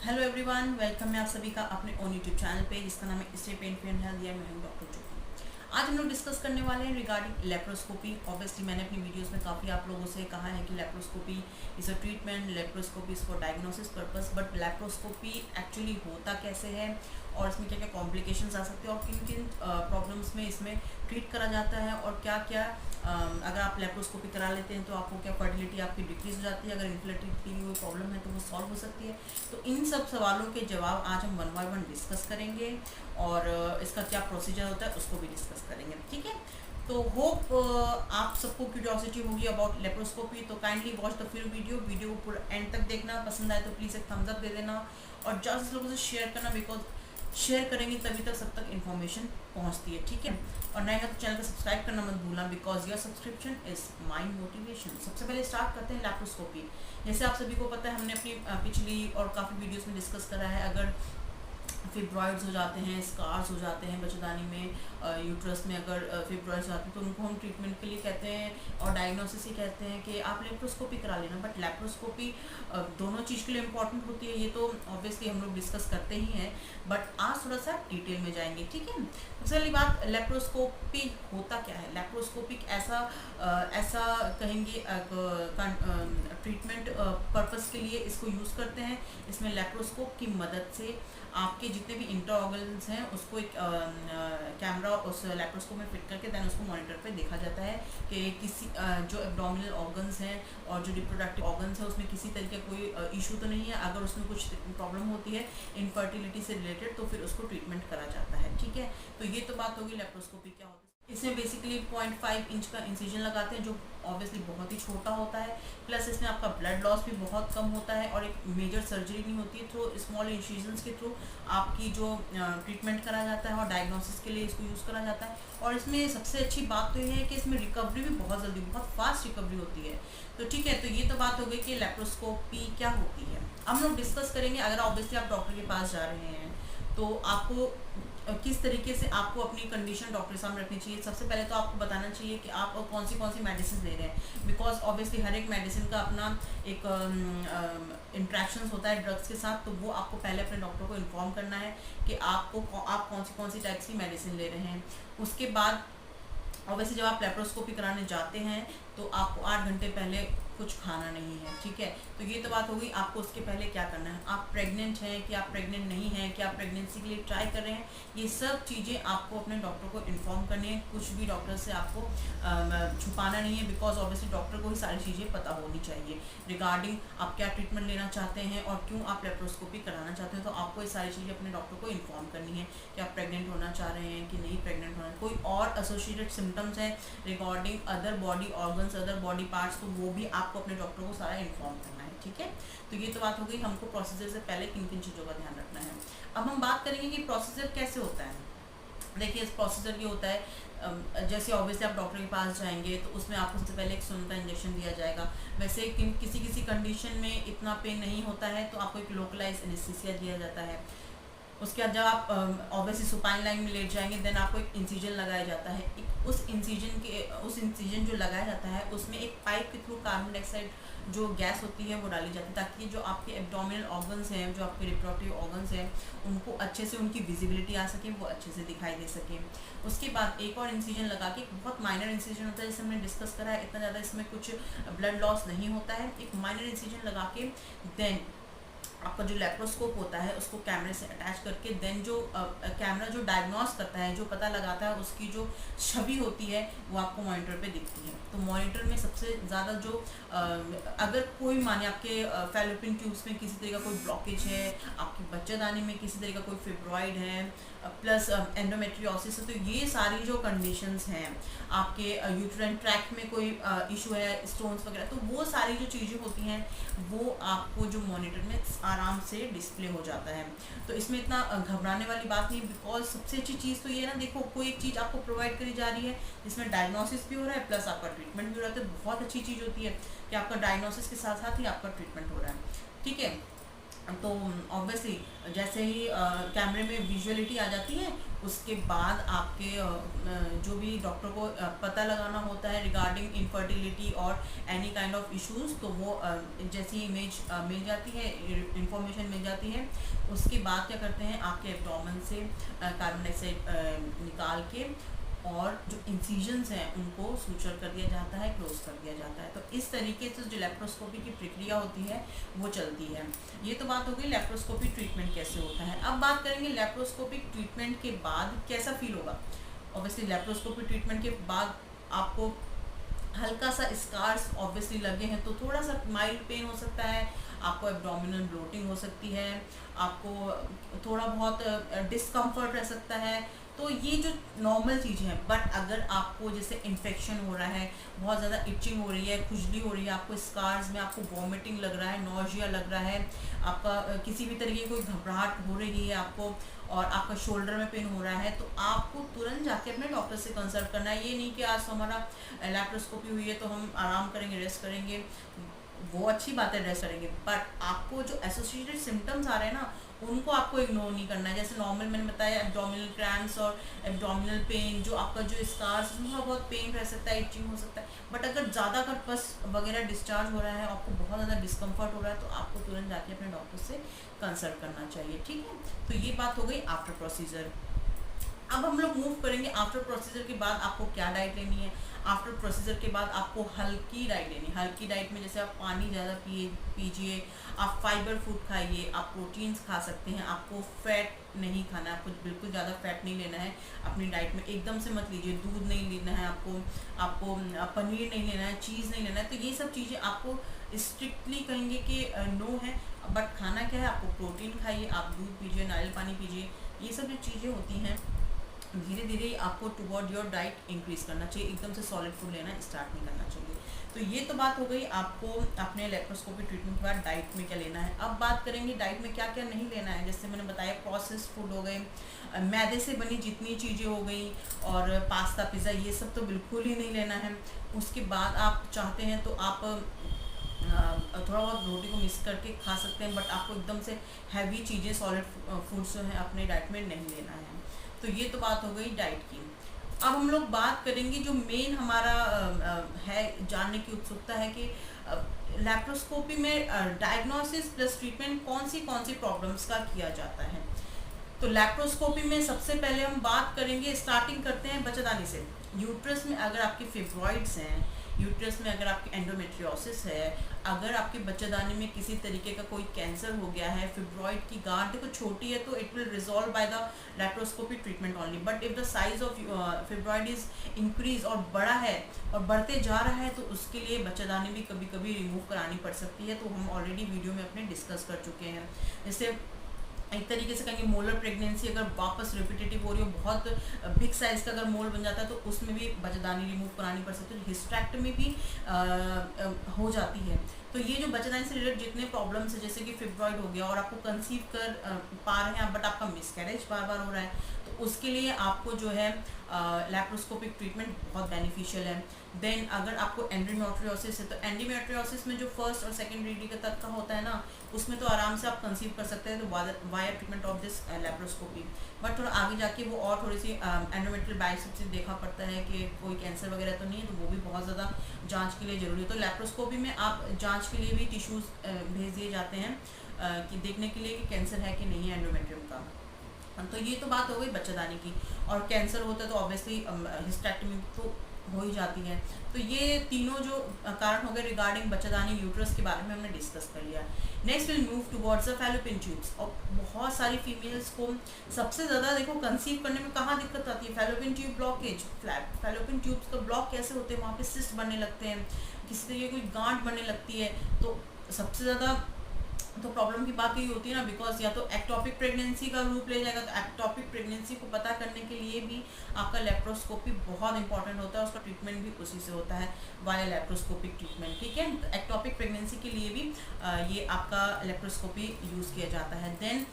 Hello everyone, welcome है आप सभी का अपने ओन यूट्यूब चैनल पे जिसका नाम है स्टे पेन पेन हेल्थ। या मैं हूँ डॉक्टर ज्योति। आज हम लोग डिस्कस करने वाले हैं रिगार्डिंग लेप्रोस्कोपी। ऑब्वियसली मैंने अपनी वीडियोस में काफ़ी आप लोगों से कहा है कि laparoscopy is a treatment, laparoscopy is for diagnosis purpose. But laparoscopy actually होता कैसे है और इसमें क्या क्या कॉम्प्लिकेशंस आ सकते हैं और किन किन प्रॉब्लम्स में इसमें ट्रीट करा जाता है और क्या क्या अगर आप लेप्रोस्कोपी करा लेते हैं तो आपको क्या फर्टिलिटी आपकी डिक्रीज हो जाती है, अगर इनफर्टिलिटी की कोई प्रॉब्लम है तो वो सॉल्व हो सकती है। तो इन सब सवालों के जवाब आज हम 1 बाय 1 डिस्कस करेंगे और इसका क्या प्रोसीजर होता है उसको भी डिस्कस करेंगे, ठीक है। तो होप आप सबको क्यूरियोसिटी होगी अबाउट लेप्रोस्कोपी, तो kindly watch the full video को पूरा एंड तक देखना। पसंद आए तो प्लीज़ एक थम्स अप दे देना और ज़्यादा लोगों से शेयर करना, बिकॉज शेयर करेंगे तभी तक सब तक इन्फॉर्मेशन पहुंचती है, ठीक है। और नए तो चैनल को सब्सक्राइब करना मत भूलना, because your subscription is my motivation. सबसे पहले स्टार्ट करते हैं लेप्रोस्कोपी। जैसे आप सभी को पता है, हमने अपनी पिछली और काफ़ी वीडियोस में डिस्कस करा है, अगर फिब्रॉइड्स हो जाते हैं, स्कार्स हो जाते हैं बच्चेदानी में, यूट्रस में अगर फिब्रॉइड्स आते हैं तो उनको हम ट्रीटमेंट के लिए कहते हैं और डायग्नोसिस ही कहते हैं कि आप लेप्रोस्कोपी करा लेना। बट लेप्रोस्कोपी दोनों चीज़ के लिए इम्पॉर्टेंट होती है, ये तो ऑब्वियसली हम लोग डिस्कस करते ही हैं, बट आज थोड़ा सा डिटेल में जाएंगे, ठीक है। सबसे पहली बात, लेप्रोस्कोपी होता क्या है। लेप्रोस्कोपी ऐसा कहेंगे ट्रीटमेंट पर्पस के लिए इसको यूज़ करते हैं। इसमें लेप्रोस्कोप की मदद से आपके जितने भी इंटर ऑर्गन्स हैं उसको एक कैमरा उस लेप्रोस्कोप में फिट करके देन उसको मॉनिटर पे देखा जाता है कि किसी जो एब्डोमिनल ऑर्गन्स हैं और जो रिप्रोडक्टिव ऑर्गन्स हैं उसमें किसी तरीके का कोई इशू तो नहीं है। अगर उसमें कुछ प्रॉब्लम होती है इनफर्टिलिटी से रिलेटेड तो फिर उसको ट्रीटमेंट करा जाता है, ठीक है। तो ये तो बात होगी लेप्रोस्कोपी क्या होती है। इसमें बेसिकली 0.5 इंच का इंसिजन लगाते हैं जो ऑब्वियसली बहुत ही छोटा होता है, प्लस इसमें आपका ब्लड लॉस भी बहुत कम होता है और एक मेजर सर्जरी नहीं होती है। थ्रू स्मॉल इंसिजन्स के थ्रू आपकी जो ट्रीटमेंट करा जाता है और डायग्नोसिस के लिए इसको यूज़ करा जाता है। और इसमें सबसे अच्छी बात तो ये है कि इसमें रिकवरी भी बहुत जल्दी, बहुत फास्ट रिकवरी होती है। तो ठीक है, तो ये तो बात हो गई कि लेप्रोस्कोपी क्या होती है। हम लोग डिस्कस करेंगे, अगर ऑब्वियसली आप डॉक्टर के पास जा रहे हैं तो आपको किस तरीके से आपको अपनी कंडीशन डॉक्टर के सामने रखनी चाहिए। सबसे पहले तो आपको बताना चाहिए कि आप कौन सी मेडिसिन ले रहे हैं, बिकॉज ऑब्वियसली हर एक मेडिसिन का अपना एक इंट्रैक्शंस होता है ड्रग्स के साथ। तो वो आपको पहले अपने डॉक्टर को इन्फॉर्म करना है कि आप कौन सी टाइप्स की मेडिसिन ले रहे हैं। उसके बाद ऑब्वियसली जब आप लेप्रोस्कोपी कराने जाते हैं तो आपको 8 घंटे पहले कुछ खाना नहीं है, ठीक है। तो ये तो बात हो गई। आपको उसके पहले क्या करना है, आप प्रेग्नेंट हैं कि आप प्रेग्नेंट नहीं हैं, कि आप प्रेगनेंसी के लिए ट्राई कर रहे हैं, ये सब चीज़ें आपको अपने डॉक्टर को इन्फॉर्म करनी है। कुछ भी डॉक्टर से आपको छुपाना नहीं है, बिकॉज ऑब्वियसली डॉक्टर को ही सारी चीज़ें पता होनी चाहिए रिगार्डिंग आप क्या ट्रीटमेंट लेना चाहते हैं और क्यों आप लेप्रोस्कोपी कराना चाहते हैं। तो आपको ये सारी चीज़ें अपने डॉक्टर को इन्फॉर्म करनी है कि आप प्रेग्नेंट होना चाह रहे हैं कि नहीं प्रेग्नेंट होना, कोई और एसोसिएटेड सिम्टम्स हैं regarding other body organs, other body parts, तो वो भी आपको अपने डॉक्टर को सारा इन्फॉर्म करना है, ठीक है। तो ये तो बात हो गई हमको प्रोसीजर से पहले किन किन चीज़ों का ध्यान रखना है। अब हम बात करेंगे कि प्रोसीजर कैसे होता है। देखिए, इस प्रोसीजर ये होता है, जैसे ऑब्वियसली आप डॉक्टर के पास जाएंगे तो उसमें आपको सबसे पहले एक सुन का इंजेक्शन दिया जाएगा। वैसे किसी किसी कंडीशन में इतना पेन नहीं होता है तो आपको एक लोकलाइज एनेस्थीसिया दिया जाता है। उसके बाद जब आप ऑब्वियसली सुपाइन लाइन में लेट जाएंगे देन आपको एक इंसिजन लगाया जाता है। उस इंसिजन जो लगाया जाता है उसमें एक पाइप के थ्रू कार्बन डाइऑक्साइड जो गैस होती है वो डाली जाती है, ताकि जो आपके एब्डोमिनल ऑर्गन्स हैं, जो आपके रिप्रोडक्टिव ऑर्गन्स हैं, उनको अच्छे से उनकी विजिबिलिटी आ सके, वो अच्छे से दिखाई दे सके। उसके बाद एक और इंसिजन लगा के, बहुत माइनर इंसिजन होता है जैसे हमने डिस्कस करा है, इतना ज़्यादा इसमें कुछ ब्लड लॉस नहीं होता है। एक माइनर इंसिजन लगा के देन आपका जो लेप्रोस्कोप होता है उसको कैमरे से अटैच करके देन जो कैमरा जो डायग्नोस करता है, जो पता लगाता है, उसकी जो छवि होती है वो आपको मॉनिटर पे दिखती है। तो मॉनिटर में सबसे ज़्यादा जो अगर कोई माने आपके फैलोपियन ट्यूब्स में किसी तरह का कोई ब्लॉकेज है, आपकी बच्चेदानी में किसी तरह का कोई फिब्रॉइड है, प्लस एंडोमेट्रियोसिस है, तो ये सारी जो कंडीशंस हैं, आपके यूट्राइन ट्रैक्ट में कोई इशू है, स्टोन्स वगैरह, तो वो सारी जो चीज़ें होती हैं वो आपको जो मॉनिटर में आराम से डिस्प्ले हो जाता है। तो इसमें इतना घबराने वाली बात नहीं, बिकॉज सबसे अच्छी चीज़ तो ये ना, देखो कोई एक चीज़ आपको प्रोवाइड करी जा रही है जिसमें डायग्नोसिस भी हो रहा है प्लस आपका ट्रीटमेंट भी हो रहा है। तो बहुत अच्छी चीज़ होती है कि आपका डायग्नोसिस के साथ साथ ही आपका ट्रीटमेंट हो रहा है, ठीक है। तो ऑब्वियसली जैसे ही कैमरे में विजुअलिटी आ जाती है उसके बाद आपके जो भी डॉक्टर को पता लगाना होता है रिगार्डिंग इनफर्टिलिटी और एनी काइंड ऑफ इश्यूज, तो वो जैसी इमेज मिल जाती है, इंफॉर्मेशन मिल जाती है। उसके बाद क्या करते हैं, आपके एब्डोमेन से कार्बन डाइऑक्साइड निकाल के और जो इंसिजन्स हैं उनको सूचर कर दिया जाता है, क्लोज कर दिया जाता है। तो इस तरीके से जो लेप्रोस्कोपी की प्रक्रिया होती है वो चलती है। ये तो बात हो गई लेप्रोस्कोपी ट्रीटमेंट कैसे होता है। अब बात करेंगे लेप्रोस्कोपिक ट्रीटमेंट के बाद कैसा फील होगा। ऑब्वियसली लेप्रोस्कोपी ट्रीटमेंट के बाद आपको हल्का सा स्कार्स ऑब्वियसली लगे हैं तो थोड़ा सा माइल्ड पेन हो सकता है, आपको एब्डोमिनल ब्लोटिंग हो सकती है, आपको थोड़ा बहुत डिस्कम्फर्ट रह सकता है। तो ये जो नॉर्मल चीज़ें हैं। बट अगर आपको जैसे इन्फेक्शन हो रहा है, बहुत ज़्यादा इचिंग हो रही है, खुजली हो रही है, आपको स्कार्स में आपको वॉमिटिंग लग रहा है, नॉजिया लग रहा है, आपका किसी भी तरीके की कोई घबराहट हो रही है आपको, और आपका शोल्डर में पेन हो रहा है, तो आपको तुरंत जाके अपने डॉक्टर से कंसल्ट करना है। ये नहीं कि आज तो हमारा लैप्रोस्कोपी हुई है तो हम आराम करेंगे, रेस्ट करेंगे, वो अच्छी बात है, रेस्ट करेंगे, बट आपको जो एसोसिएटेड सिम्टम्स आ रहे हैं ना उनको आपको इग्नोर नहीं करना है। जैसे नॉर्मल मैंने बताया एब्डोमिनल क्रैम्प्स और एब्डोमिनल पेन, जो आपका जो स्कार्स उसमें थोड़ा बहुत पेन रह सकता है, इचिंग हो सकता है, बट अगर ज़्यादा अगर पस वगैरह डिस्चार्ज हो रहा है, आपको बहुत ज़्यादा डिस्कम्फर्ट हो रहा है, तो आपको तुरंत जाके अपने डॉक्टर से कंसल्ट करना चाहिए। ठीक है, तो ये बात हो गई आफ्टर प्रोसीजर। अब हम लोग मूव करेंगे आफ्टर प्रोसीजर के बाद आपको क्या डाइट लेनी है। आफ्टर प्रोसीजर के बाद आपको हल्की डाइट लेनी है। हल्की डाइट में जैसे आप पानी ज़्यादा पीजिए, आप फाइबर फूड खाइए, आप प्रोटीन्स खा सकते हैं, आपको फैट नहीं खाना है, आपको बिल्कुल ज़्यादा फैट नहीं लेना है अपनी डाइट में, एकदम से मत लीजिए। दूध नहीं लेना है आपको पनीर नहीं लेना है, चीज़ नहीं लेना है। तो ये सब चीज़ें आपको स्ट्रिक्टली कहेंगे कि नो है, बट खाना क्या है, आपको प्रोटीन खाइए, आप दूध पीजिए, नारियल पानी पीजिए। ये सब जो चीज़ें होती हैं धीरे धीरे आपको टुवर्ड योर डाइट इंक्रीज करना चाहिए, एकदम से सॉलिड फूड लेना स्टार्ट नहीं करना चाहिए। तो ये तो बात हो गई आपको अपने लेप्रोस्कोपी ट्रीटमेंट के बाद डाइट में क्या लेना है। अब बात करेंगे डाइट में क्या क्या नहीं लेना है। जैसे मैंने बताया प्रोसेस्ड फूड हो गए, मैदे से बनी जितनी चीज़ें हो गई, और पास्ता पिज़्ज़ा ये सब तो बिल्कुल ही नहीं लेना है। उसके बाद आप चाहते हैं तो आप थोड़ा बहुत रोटी को मिक्स करके खा सकते हैं, बट आपको एकदम से हैवी चीज़ें सॉलिड फूड्स जो हैं अपने डाइट में नहीं लेना है। तो ये तो बात हो गई डाइट की। अब हम लोग बात करेंगे जो मेन हमारा है जानने की उत्सुकता है कि लैप्रोस्कोपी में डायग्नोसिस प्लस ट्रीटमेंट कौन सी प्रॉब्लम्स का किया जाता है। तो लैप्रोस्कोपी में सबसे पहले हम बात करेंगे, स्टार्टिंग करते हैं बच्चेदानी से। यूट्रस में अगर आपके फिब्रॉइड्स हैं, यूट्रस में अगर आपकी एंडोमेट्रियोसिस है, अगर आपके बच्चेदानी में किसी तरीके का कोई कैंसर हो गया है, फिब्रॉइड की गांठ देखो छोटी है तो it will resolve by the laparoscopy treatment only. But if the size of fibroid is increase और बड़ा है और बढ़ते जा रहा है तो उसके लिए बच्चेदानी भी कभी कभी रिमूव करानी पड़ सकती है। तो हम ऑलरेडी वीडियो में अपने डिस्कस कर चुके हैं। जैसे एक तरीके से कहेंगे मोलर प्रेगनेंसी अगर वापस रिपीटेटिव हो रही हो, बहुत बिग साइज का अगर मोल बन जाता है तो उसमें भी बच्चेदानी रिमूव करानी पड़ सकती है। हिस्टेक्टमी भी हो जाती है। तो ये जो बच्चेदानी से रिलेटेड जितने प्रॉब्लम्स है, जैसे कि फिब्रॉइड हो गया और आपको कंसीव कर पा रहे हैं बट आपका मिसकैरेज बार बार हो रहा है, तो उसके लिए आपको जो है लैप्रोस्कोपिक ट्रीटमेंट बहुत बेनिफिशियल है। देन अगर आपको एंडोमेट्रियोसिस है तो एंडोमेट्रियोसिस में जो फर्स्ट और सेकेंड डिग्री का तक का होता है ना, उसमें तो आराम से आप कंसीव कर सकते हैं, तो via treatment of this laparoscopy. But थोड़ा आगे जाके वो और थोड़ी सी एंडोमेट्रियल बायोप्सी देखा पड़ता है कि कोई कैंसर वगैरह तो नहीं है, तो वो भी बहुत ज़्यादा जांच के लिए ज़रूरी है। तो लैप्रोस्कोपी में आप जांच के लिए भी टिश्यूज़ भेज दिए जाते हैं कि देखने के लिए कि कैंसर है कि नहीं है एंडोमेट्रियम का। तो ये तो बात हो गई बच्चेदानी की। और कैंसर होता है तो ऑब्वियसली हिस्टेक्टमी तो हो ही जाती है। तो ये तीनों जो कारण हो गए रिगार्डिंग बच्चेदानी यूट्रस के बारे में हमने डिस्कस कर लिया। Next will move towards the fallopian tubes. और बहुत सारी फीमेल्स को सबसे ज़्यादा देखो कंसीव करने में कहाँ दिक्कत आती है, fallopian tube blockage. Fallopian tubes का ब्लॉक कैसे होते हैं, वहाँ पे सिस्ट बनने लगते हैं, किसी तरीके की कोई गांठ बनने लगती है। तो सबसे ज़्यादा तो प्रॉब्लम की बात यही होती है ना, बिकॉज या तो एक्टोपिक प्रेगनेंसी का रूप ले जाएगा। तो एक्टोपिक प्रेगनेंसी को पता करने के लिए भी आपका लेप्रोस्कोपी बहुत इंपॉर्टेंट होता है, उसका ट्रीटमेंट भी उसी से होता है, वाया लेप्रोस्कोपिक ट्रीटमेंट। ठीक है, तो एक्टोपिक प्रेगनेंसी के लिए भी ये आपका लेप्रोस्कोपी यूज़ किया जाता है। देन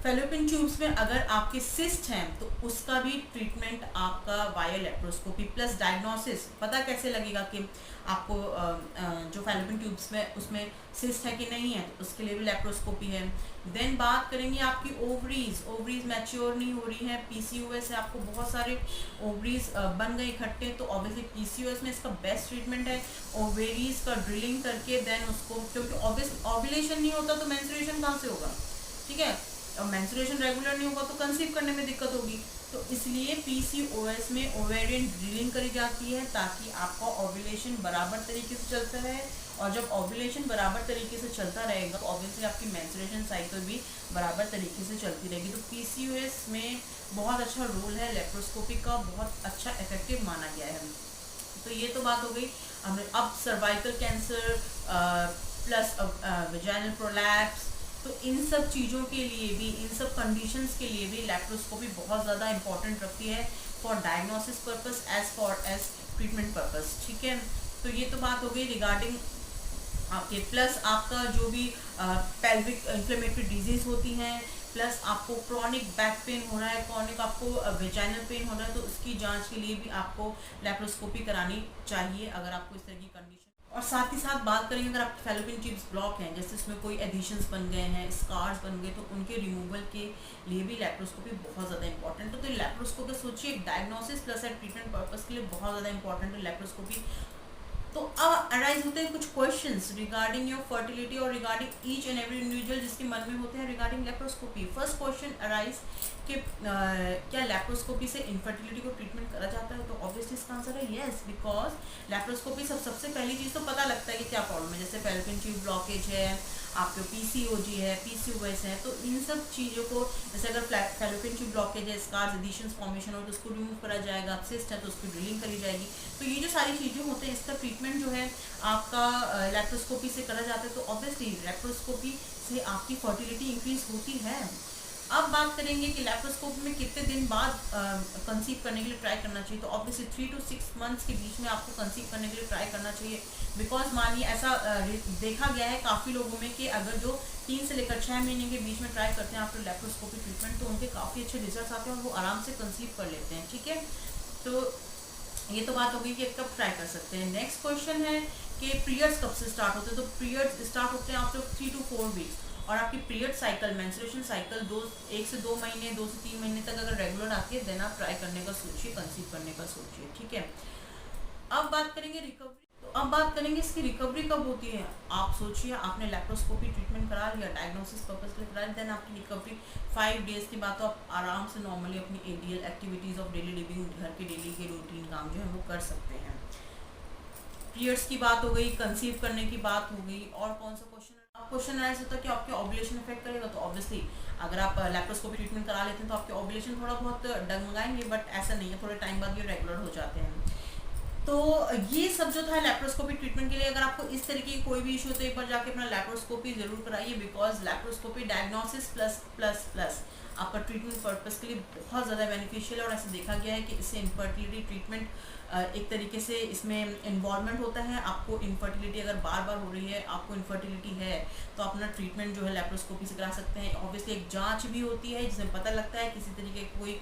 फैलोपियन ट्यूब्स में अगर आपके सिस्ट हैं तो उसका भी ट्रीटमेंट आपका वाया लेप्रोस्कोपी प्लस डायग्नोसिस। पता कैसे लगेगा कि आपको जो फैलोपियन ट्यूब्स में उसमें सिस्ट है कि नहीं है, तो उसके लिए भी लेप्रोस्कोपी है। देन बात करेंगे आपकी ओवरीज मैच्योर नहीं हो रही है, पीसीओएस है, आपको बहुत सारे ओवरीज बन गए इकट्ठे, तो ऑब्वियसली पीसीओएस में इसका बेस्ट ट्रीटमेंट है ओवेरीज का ड्रिलिंग करके। देन उसको, क्योंकि ऑब्वियसली ओव्यूलेशन नहीं होता तो मेंस्ट्रुएशन कहाँ से होगा, ठीक है, और मेंस्ट्रुएशन रेगुलर नहीं होगा तो कंसीव करने में दिक्कत होगी। तो इसलिए पीसीओएस में ओवेरियन ड्रिलिंग करी जाती है ताकि आपका ओव्यूलेशन बराबर तरीके से चलता रहे, और जब ओव्यूलेशन बराबर तरीके से चलता रहेगा तो ऑब्वियसली आपकी मेंस्ट्रुएशन साइकिल भी बराबर तरीके से चलती रहेगी। तो पीसीओएस में बहुत अच्छा रोल है लेप्रोस्कोपी का, बहुत अच्छा इफेक्टिव माना गया है। तो ये तो बात हो गई हमने। अब cervical cancer plus vaginal prolapse, तो इन सब चीज़ों के लिए भी, इन सब कंडीशंस के लिए भी लेप्रोस्कोपी बहुत ज़्यादा इंपॉर्टेंट रखती है for diagnosis purpose as treatment purpose. ठीक है, तो ये तो बात हो गई रिगार्डिंग आपके, प्लस आपका जो भी पेल्विक इन्फ्लेमेटरी डिजीज होती हैं, प्लस आपको क्रॉनिक बैक पेन हो रहा है, क्रॉनिक आपको वेजाइनल पेन हो रहा है, तो उसकी जांच के लिए भी आपको लेप्रोस्कोपी करानी चाहिए अगर आपको इस तरह की कंडीशन। और साथ ही साथ बात करेंगे अगर आपके फैलोपियन ट्यूब्स ब्लॉक हैं, जैसे इसमें कोई एडिशंस बन गए हैं, स्कार्स बन गए, तो उनके रिमूवल के लिए भी लेप्रोस्कोपी बहुत ज़्यादा इंपॉर्टेंट है। तो लेप्रोस्कोपी सोचिए डायग्नोसिस प्लस ट्रीटमेंट पर्पस के लिए बहुत ज़्यादा इंपॉर्टेंट है लेप्रोस्कोपी। तो अब अराइज होते हैं कुछ क्वेश्चंस रिगार्डिंग योर फर्टिलिटी और regarding each and every individual जिसके मन में होते हैं regarding laparoscopy. First question arise कि क्या लेप्रोस्कोपी से इनफर्टिलिटी को ट्रीटमेंट करा जाता है? तो ऑब्वियसली इसका आंसर है येस, बिकॉज लेप्रोस्कोपी सबसे पहली चीज़ तो पता लगता है कि क्या प्रॉब्लम है, जैसे फैलोपियन ट्यूब ब्लॉकेज है, आपके पीसीओजी है, पीसीओएस है, तो इन सब चीज़ों को, जैसे अगर फैलोपियन ट्यूब ब्लॉकेज है, स्कार्स एडिशंस फॉर्मेशन हो तो उसको रिमूव करा जाएगा, सिस्ट है तो उसकी ड्रिलिंग करी जाएगी। तो ये जो सारी चीज़ें होते हैं इसका ट्रीटमेंट जो है आपका लेप्रोस्कोपी से करा जाता है। तो ऑब्वियसली लेप्रोस्कोपी से आपकी फर्टिलिटी इंक्रीज होती है। अब बात करेंगे कि लेप्रोस्कोपी में कितने दिन बाद कंसीव करने के लिए ट्राई करना चाहिए। तो ऑब्वियसली 3 to 6 मंथ्स के बीच में आपको कंसीव करने के लिए ट्राई करना चाहिए, बिकॉज मानिए ऐसा देखा गया है काफ़ी लोगों में कि अगर जो 3 से लेकर 6 महीने के बीच में ट्राई करते हैं आफ्टर लेप्रोस्कोपी ट्रीटमेंट, तो उनके काफ़ी अच्छे रिजल्ट आते हैं और वो आराम से कंसीव कर लेते हैं। ठीक है, तो ये तो बात होगी कि कब ट्राई कर सकते हैं। नेक्स्ट क्वेश्चन है कि पीरियड्स कब से स्टार्ट होते हैं? तो पीरियड्स स्टार्ट होते हैं आफ्टर 3 to 4 वीक्स, और आपकी पीरियड साइकिल, मेंस्ट्रुएशन साइकिल 1 से 2 महीने, 2 से 3 महीने तक अगर रेगुलर आती है देन आप ट्राई करने का सोचिए, कंसीव करने का सोचिए। ठीक है, अब बात करेंगे रिकवरी। तो अब बात करेंगे इसकी रिकवरी कब होती है। आप सोचिए आपने लेप्रोस्कोपी ट्रीटमेंट करा लिया, डायग्नोसिस पर्पस के लिए करा लिया, देन आपकी रिकवरी 5 डेज के बाद तो आप आराम से नॉर्मली अपनी ADL activities of daily living, घर के डेली के रूटीन काम जो है वो कर सकते हैं। पीरियड्स की बात हो गई, कंसीव करने की बात हो गई, और कौन सा क्वेश्चन आया होता है कि आपके ओव्यूलेशन इफेक्ट करेगा? तो ऑब्वियसली अगर आप लेप्रोस्कोपी ट्रीटमेंट करा लेते हैं तो आपके ओव्यूलेशन थोड़ा बहुत डगमगाएंगे, बट ऐसा नहीं है, थोड़े टाइम बाद ये रेगुलर हो जाते हैं। तो ये सब जो था लेप्रोस्कोपी ट्रीटमेंट के लिए। अगर आपको इस तरीके की कोई भी इशू हो तो एक बार जाके अपना लेप्रोस्कोपी जरूर कराइए, because laparoscopy diagnosis plus plus plus आपका ट्रीटमेंट पर्पस के लिए बहुत ज़्यादा बेनिफिशियल है। और ऐसे देखा गया है कि इससे इनफर्टिलिटी ट्रीटमेंट एक तरीके से इसमें इन्वॉल्वमेंट होता है। आपको इनफर्टिलिटी अगर बार बार हो रही है, आपको इनफर्टिलिटी है, तो अपना ट्रीटमेंट जो है लेप्रोस्कोपी से करा सकते हैं। ऑब्वियसली एक जांच भी होती है जिसमें पता लगता है किसी तरीके की कोई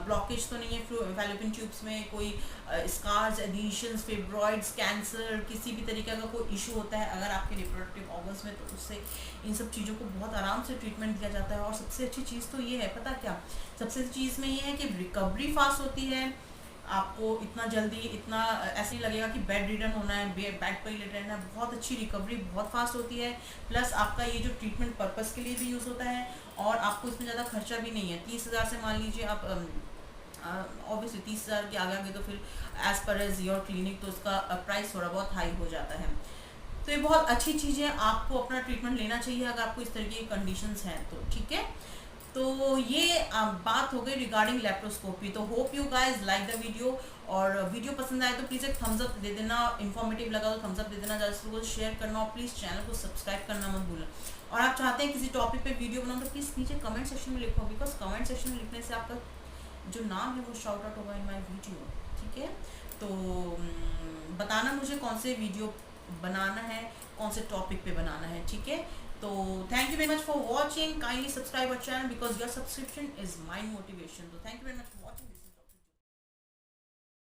ब्लॉकेज तो नहीं है फैलोपियन ट्यूब्स में, कोई स्कार्स, एडिशंस, फिब्रॉइड्स, कैंसर, किसी भी तरीके का कोई इशू होता है अगर आपके रिप्रोडक्टिव ऑर्गन्स में, तो उससे इन सब चीज़ों को बहुत आराम से ट्रीटमेंट दिया जाता है। और सबसे अच्छी चीज़ तो ये है, पता क्या, सबसे अच्छी चीज़ में ये है कि रिकवरी फास्ट होती है। आपको इतना जल्दी, इतना ऐसे ही लगेगा कि बेड रिडन होना है, बेड पर ही लेट रहना है। बहुत अच्छी रिकवरी, बहुत फास्ट होती है। प्लस आपका ये जो ट्रीटमेंट पर्पस के लिए भी यूज़ होता है, और आपको इसमें ज़्यादा खर्चा भी नहीं है। 30,000 से मान लीजिए आप ऑब्वियसली 30,000 के आगे तो फिर as per as your clinic, तो उसका प्राइस थोड़ा बहुत हाई हो जाता है। तो ये बहुत अच्छी चीज़ है, आपको अपना ट्रीटमेंट लेना चाहिए अगर आपको इस तरीके की कंडीशंस हैं तो। ठीक है, तो ये बात हो गई रिगार्डिंग लेप्रोस्कोपी। तो hope you guys like the video, और वीडियो पसंद आए तो प्लीज़ एक थम्स अप दे देना, इन्फॉर्मेटिव लगा तो थम्स अप दे देना, ज़्यादा से शेयर करना, और प्लीज़ चैनल को सब्सक्राइब करना मत भूलना। और आप चाहते हैं किसी टॉपिक पे वीडियो बनाओ तो प्लीज़ नीचे कमेंट सेक्शन में लिखो, बिकॉज कमेंट सेक्शन में लिखने से आपका जो नाम है वो शाउट आउट होगा इन माई वीडियो। ठीक है, तो बताना मुझे कौन से वीडियो बनाना है, कौन से टॉपिक पे बनाना है। ठीक है, तो thank you very much for watching, kindly subscribe our channel because your subscription is my motivation. तो thank you very much for watching.